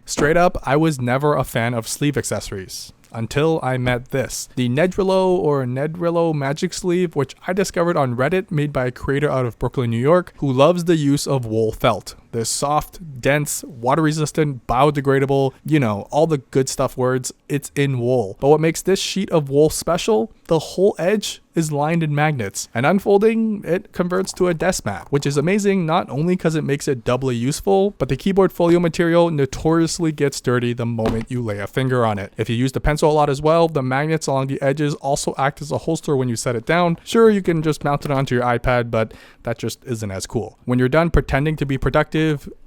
Straight up, I was never a fan of sleeve accessories. Until I met this. The Nedrelow magic sleeve, which I discovered on Reddit, made by a creator out of Brooklyn, New York, who loves the use of wool felt. This soft, dense, water resistant, biodegradable, all the good stuff words, it's in wool. But what makes this sheet of wool special? The whole edge is lined in magnets, and unfolding, it converts to a desk mat, which is amazing not only because it makes it doubly useful, but the keyboard folio material notoriously gets dirty the moment you lay a finger on it. If you use the pencil a lot as well, the magnets along the edges also act as a holster when you set it down. Sure, you can just mount it onto your iPad, but that just isn't as cool. When you're done pretending to be productive,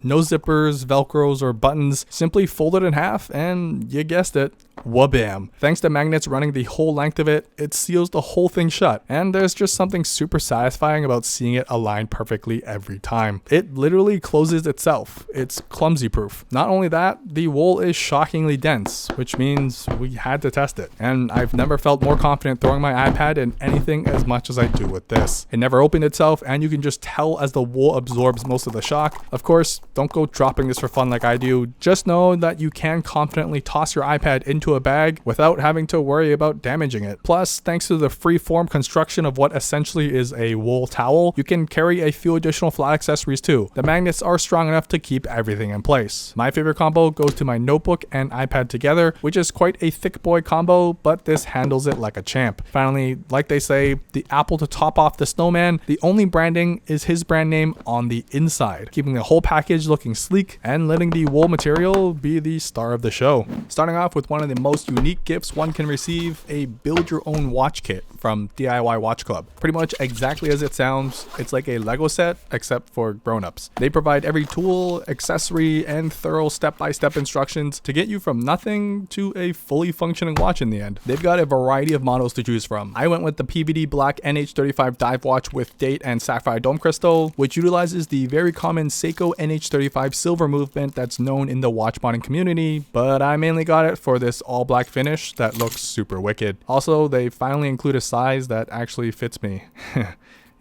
no zippers, velcros, or buttons, simply fold it in half and you guessed it, wabam. Thanks to magnets running the whole length of it, it seals the whole thing shut, and there's just something super satisfying about seeing it align perfectly every time. It literally closes itself. It's clumsy proof. Not only that, the wool is shockingly dense, which means we had to test it, and I've never felt more confident throwing my iPad in anything as much as I do with this. It never opened itself, and you can just tell as the wool absorbs most of the shock. Of course, don't go dropping this for fun like I do. Just know that you can confidently toss your iPad into a bag without having to worry about damaging it. Plus, thanks to the free-form construction of what essentially is a wool towel, you can carry a few additional flat accessories too. The magnets are strong enough to keep everything in place. My favorite combo goes to my notebook and iPad together, which is quite a thick boy combo, but this handles it like a champ. Finally, like they say, the apple to top off the snowman, the only branding is his brand name on the inside, keeping the whole package looking sleek and letting the wool material be the star of the show. Starting off with one of the most unique gifts one can receive, a build your own watch kit from DIY Watch Club. Pretty much exactly as it sounds, it's like a Lego set except for grown-ups. They provide every tool, accessory, and thorough step-by-step instructions to get you from nothing to a fully functioning watch in the end. They've got a variety of models to choose from. I went with the PVD Black NH35 dive watch with date and sapphire dome crystal, which utilizes the very common Seiko NH35 silver movement that's known in the watch modding community, but I mainly got it for this all black finish that looks super wicked. Also, they finally include a size that actually fits me.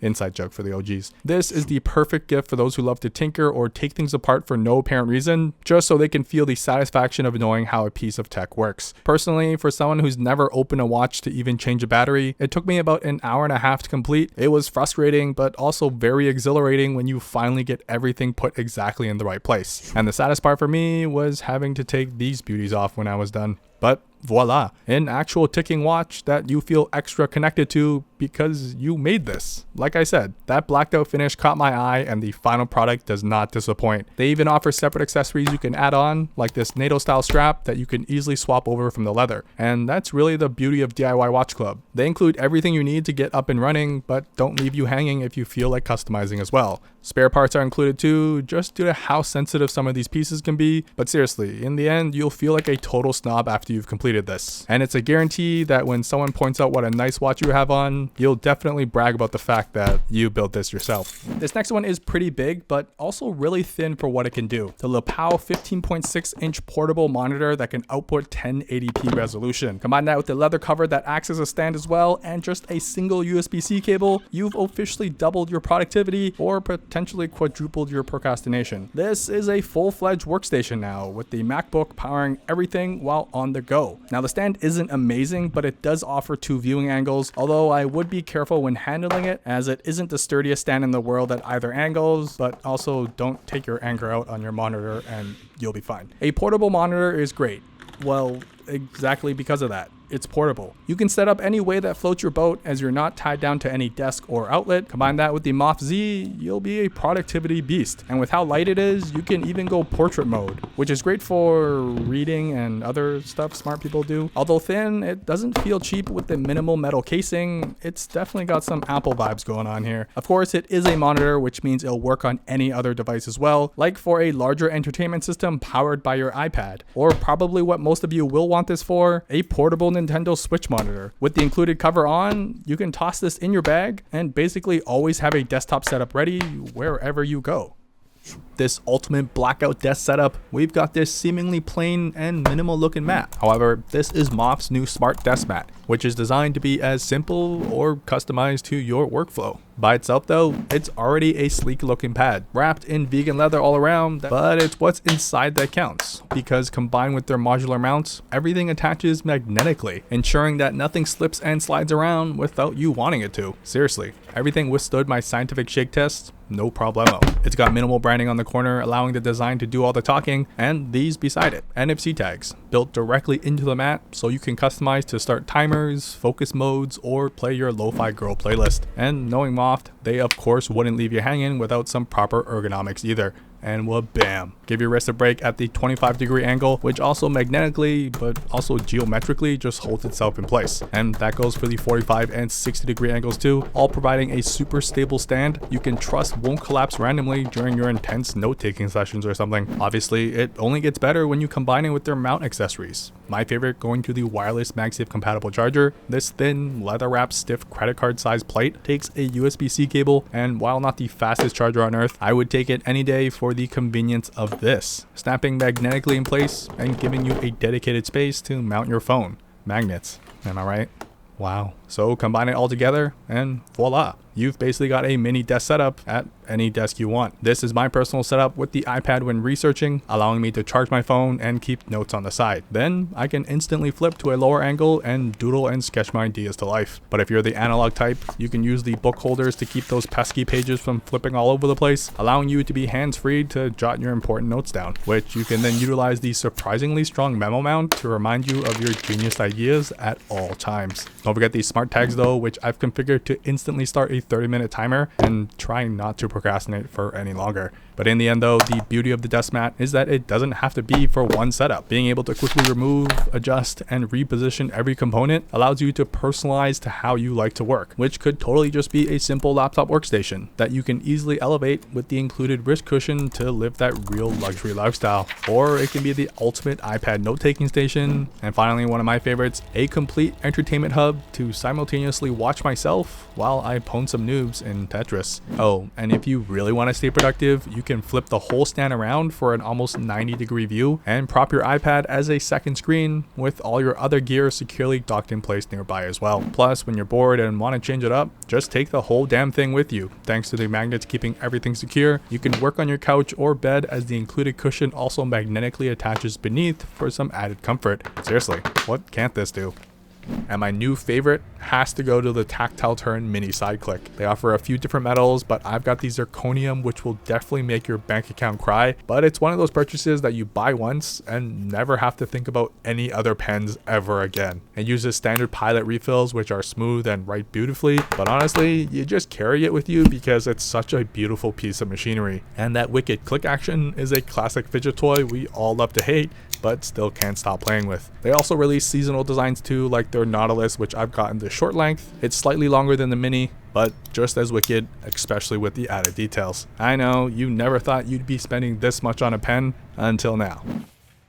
Inside joke for the OGs. This is the perfect gift for those who love to tinker or take things apart for no apparent reason, just so they can feel the satisfaction of knowing how a piece of tech works. Personally, for someone who's never opened a watch to even change a battery, it took me about an hour and a half to complete. It was frustrating, but also very exhilarating when you finally get everything put exactly in the right place. And the saddest part for me was having to take these beauties off when I was done. But voila, an actual ticking watch that you feel extra connected to because you made this. Like I said, that blacked out finish caught my eye and the final product does not disappoint. They even offer separate accessories you can add on, like this NATO style strap that you can easily swap over from the leather. And that's really the beauty of DIY Watch Club. They include everything you need to get up and running, but don't leave you hanging if you feel like customizing as well. Spare parts are included too, just due to how sensitive some of these pieces can be, but seriously, in the end, you'll feel like a total snob after you've completed this. And it's a guarantee that when someone points out what a nice watch you have on, you'll definitely brag about the fact that you built this yourself. This next one is pretty big, but also really thin for what it can do. The Lepow 15.6-inch portable monitor that can output 1080p resolution. Combine that with the leather cover that acts as a stand as well, and just a single USB-C cable, you've officially doubled your productivity or potentially quadrupled your procrastination. This is a full-fledged workstation now, with the MacBook powering everything while on the go. Now the stand isn't amazing, but it does offer two viewing angles, although I would be careful when handling it, as it isn't the sturdiest stand in the world at either angles, but also don't take your anger out on your monitor and you'll be fine. A portable monitor is great. Well, exactly because of that. It's portable. You can set up any way that floats your boat, as you're not tied down to any desk or outlet. Combine that with the MOFT Z, you'll be a productivity beast. And with how light it is, you can even go portrait mode, which is great for reading and other stuff smart people do. Although thin, it doesn't feel cheap with the minimal metal casing. It's definitely got some Apple vibes going on here. Of course, it is a monitor, which means it'll work on any other device as well, like for a larger entertainment system powered by your iPad, or probably what most of you will want this for, a portable Nintendo Switch monitor. With the included cover on, you can toss this in your bag and basically always have a desktop setup ready wherever you go. This ultimate blackout desk setup, we've got this seemingly plain and minimal looking mat. However, this is MOFT's new smart desk mat, which is designed to be as simple or customized to your workflow. By itself though, it's already a sleek looking pad, wrapped in vegan leather all around, but it's what's inside that counts, because combined with their modular mounts, everything attaches magnetically, ensuring that nothing slips and slides around without you wanting it to. Seriously, everything withstood my scientific shake test, no problemo. It's got minimal branding on the corner, allowing the design to do all the talking, and these beside it. NFC tags, built directly into the mat, so you can customize to start timers, focus modes, or play your lo-fi girl playlist. And knowing MOFT, they of course wouldn't leave you hanging without some proper ergonomics either. And bam, give your wrist a break at the 25-degree angle, which also magnetically but also geometrically just holds itself in place. And that goes for the 45 and 60-degree angles too, all providing a super stable stand you can trust won't collapse randomly during your intense note-taking sessions or something. Obviously, it only gets better when you combine it with their mount accessories. My favorite going to the wireless MagSafe compatible charger. This thin, leather-wrapped, stiff credit card-sized plate takes a USB-C cable, and while not the fastest charger on earth, I would take it any day for the convenience of this, snapping magnetically in place and giving you a dedicated space to mount your phone. Magnets, am I right? Wow. So combine it all together and voila, you've basically got a mini desk setup at any desk you want. This is my personal setup with the iPad when researching, allowing me to charge my phone and keep notes on the side. Then I can instantly flip to a lower angle and doodle and sketch my ideas to life. But if you're the analog type, you can use the book holders to keep those pesky pages from flipping all over the place, allowing you to be hands-free to jot your important notes down, which you can then utilize the surprisingly strong memo mount to remind you of your genius ideas at all times. Don't forget these smart tags though, which I've configured to instantly start a 30-minute timer and trying not to procrastinate for any longer. But in the end though, the beauty of the desk mat is that it doesn't have to be for one setup. Being able to quickly remove, adjust, and reposition every component allows you to personalize to how you like to work, which could totally just be a simple laptop workstation that you can easily elevate with the included wrist cushion to live that real luxury lifestyle. Or it can be the ultimate iPad note-taking station. And finally, one of my favorites, a complete entertainment hub to simultaneously watch myself while I pwn some noobs in Tetris. Oh, and if you really want to stay productive, you can flip the whole stand around for an almost 90-degree view and prop your iPad as a second screen with all your other gear securely docked in place nearby as well. Plus, when you're bored and want to change it up, just take the whole damn thing with you. Thanks to the magnets keeping everything secure, you can work on your couch or bed as the included cushion also magnetically attaches beneath for some added comfort. Seriously, what can't this do? And my new favorite has to go to the Tactile Turn Mini Side Click. They offer a few different metals, but I've got the zirconium, which will definitely make your bank account cry. But it's one of those purchases that you buy once and never have to think about any other pens ever again. It uses standard pilot refills, which are smooth and write beautifully. But honestly, you just carry it with you because it's such a beautiful piece of machinery. And that wicked click action is a classic fidget toy we all love to hate, but still can't stop playing with. They also release seasonal designs too, like their Nautilus, which I've gotten the short length. It's slightly longer than the Mini, but just as wicked, especially with the added details. I know, you never thought you'd be spending this much on a pen until now.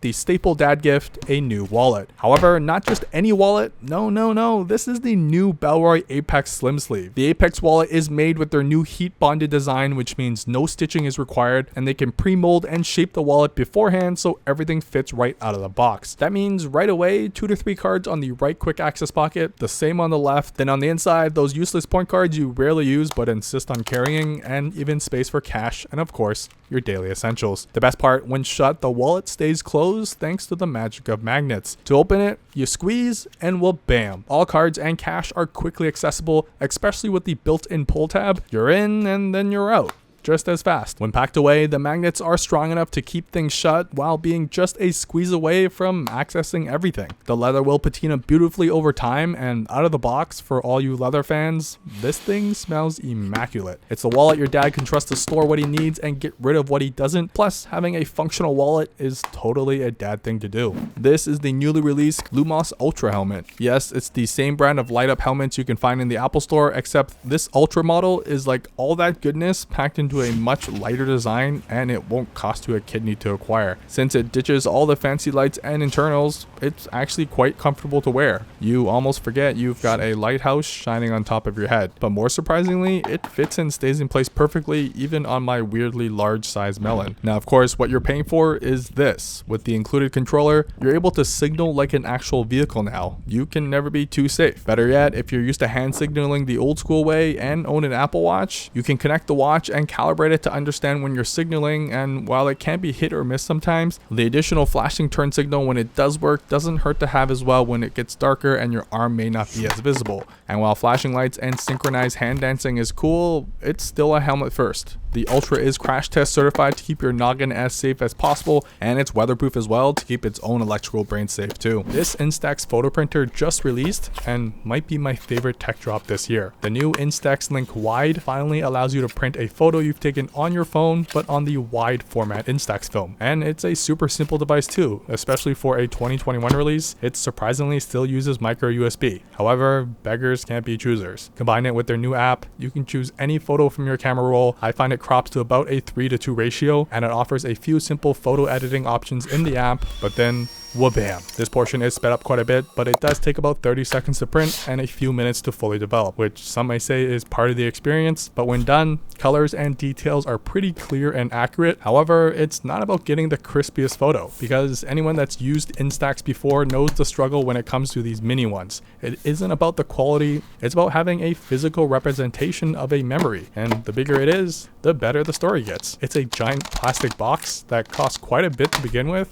The staple dad gift, a new wallet. However, not just any wallet. No. This is the new Bellroy Apex Slim Sleeve. The Apex wallet is made with their new heat bonded design, which means no stitching is required, and they can pre-mold and shape the wallet beforehand so everything fits right out of the box. That means right away, 2 to 3 cards on the right quick access pocket, the same on the left, then on the inside, those useless point cards you rarely use but insist on carrying, and even space for cash, and of course, your daily essentials. The best part, when shut, the wallet stays closed thanks to the magic of magnets. To open it, you squeeze and bam. All cards and cash are quickly accessible, especially with the built-in pull tab. You're in and then you're out just as fast. When packed away, the magnets are strong enough to keep things shut while being just a squeeze away from accessing everything. The leather will patina beautifully over time, and out of the box, for all you leather fans, this thing smells immaculate. It's a wallet your dad can trust to store what he needs and get rid of what he doesn't. Plus, having a functional wallet is totally a dad thing to do. This is the newly released Lumos Ultra helmet. Yes, it's the same brand of light up helmets you can find in the Apple Store, except this Ultra model is like all that goodness packed into to a much lighter design, and it won't cost you a kidney to acquire. Since it ditches all the fancy lights and internals, it's actually quite comfortable to wear. You almost forget you've got a lighthouse shining on top of your head. But more surprisingly, it fits and stays in place perfectly even on my weirdly large size melon. Now of course, what you're paying for is this. With the included controller, you're able to signal like an actual vehicle now. You can never be too safe. Better yet, if you're used to hand signaling the old school way and own an Apple Watch, you can connect the watch and calibrate it to understand when you're signaling, and while it can be hit or miss sometimes, the additional flashing turn signal when it does work doesn't hurt to have as well when it gets darker and your arm may not be as visible. And while flashing lights and synchronized hand dancing is cool, it's still a helmet first. The Ultra is crash test certified to keep your noggin as safe as possible, and it's weatherproof as well to keep its own electrical brain safe too. This Instax photo printer just released and might be my favorite tech drop this year. The new Instax Link Wide finally allows you to print a photo you've taken on your phone but on the wide format Instax film. And it's a super simple device too, especially for a 2021 release. It surprisingly still uses micro USB. However, beggars can't be choosers. Combine it with their new app, you can choose any photo from your camera roll. I find it crops to about a 3:2 ratio, and it offers a few simple photo editing options in the app, but then wha-bam. This portion is sped up quite a bit, but it does take about 30 seconds to print and a few minutes to fully develop, which some may say is part of the experience, but when done, colors and details are pretty clear and accurate. However, it's not about getting the crispiest photo, because anyone that's used Instax before knows the struggle when it comes to these mini ones. It isn't about the quality, it's about having a physical representation of a memory, and the bigger it is, the better the story gets. It's a giant plastic box that costs quite a bit to begin with.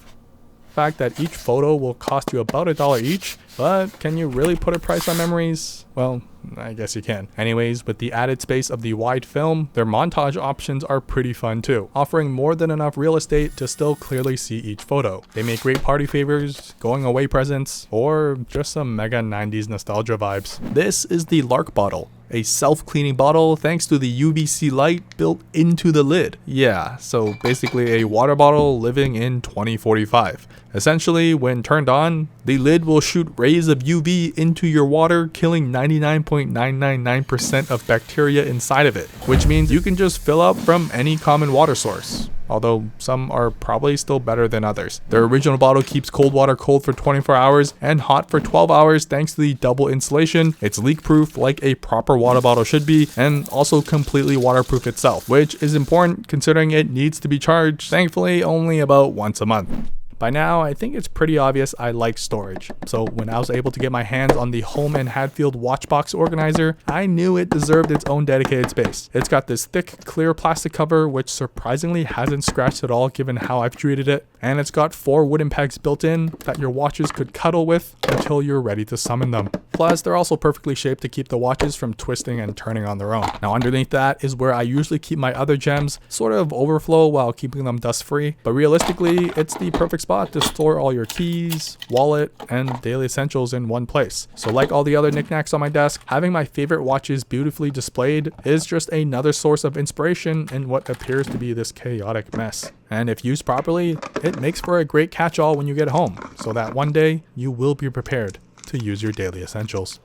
Fact that each photo will cost you about $1 each, but can you really put a price on memories? Well, I guess you can. Anyways, with the added space of the wide film, their montage options are pretty fun too, offering more than enough real estate to still clearly see each photo. They make great party favors, going away presents, or just some mega 90s nostalgia vibes. This is the LARQ bottle. A self-cleaning bottle thanks to the UVC light built into the lid. Yeah, so basically a water bottle living in 2045. Essentially, when turned on, the lid will shoot rays of UV into your water, killing 99.999% of bacteria inside of it, which means you can just fill up from any common water source. Although some are probably still better than others. Their original bottle keeps cold water cold for 24 hours and hot for 12 hours thanks to the double insulation. It's leak proof like a proper water bottle should be, and also completely waterproof itself, which is important considering it needs to be charged, thankfully only about once a month. By now, I think it's pretty obvious I like storage. So when I was able to get my hands on the Holme and Hadfield watch box organizer, I knew it deserved its own dedicated space. It's got this thick, clear plastic cover, which surprisingly hasn't scratched at all given how I've treated it. And it's got 4 wooden pegs built in that your watches could cuddle with until you're ready to summon them. Plus, they're also perfectly shaped to keep the watches from twisting and turning on their own. Now underneath that is where I usually keep my other gems, sort of overflow while keeping them dust free. But realistically, it's the perfect spot to store all your keys, wallet, and daily essentials in one place. So like all the other knickknacks on my desk, having my favorite watches beautifully displayed is just another source of inspiration in what appears to be this chaotic mess. And if used properly, it makes for a great catch-all when you get home, so that one day you will be prepared to use your daily essentials.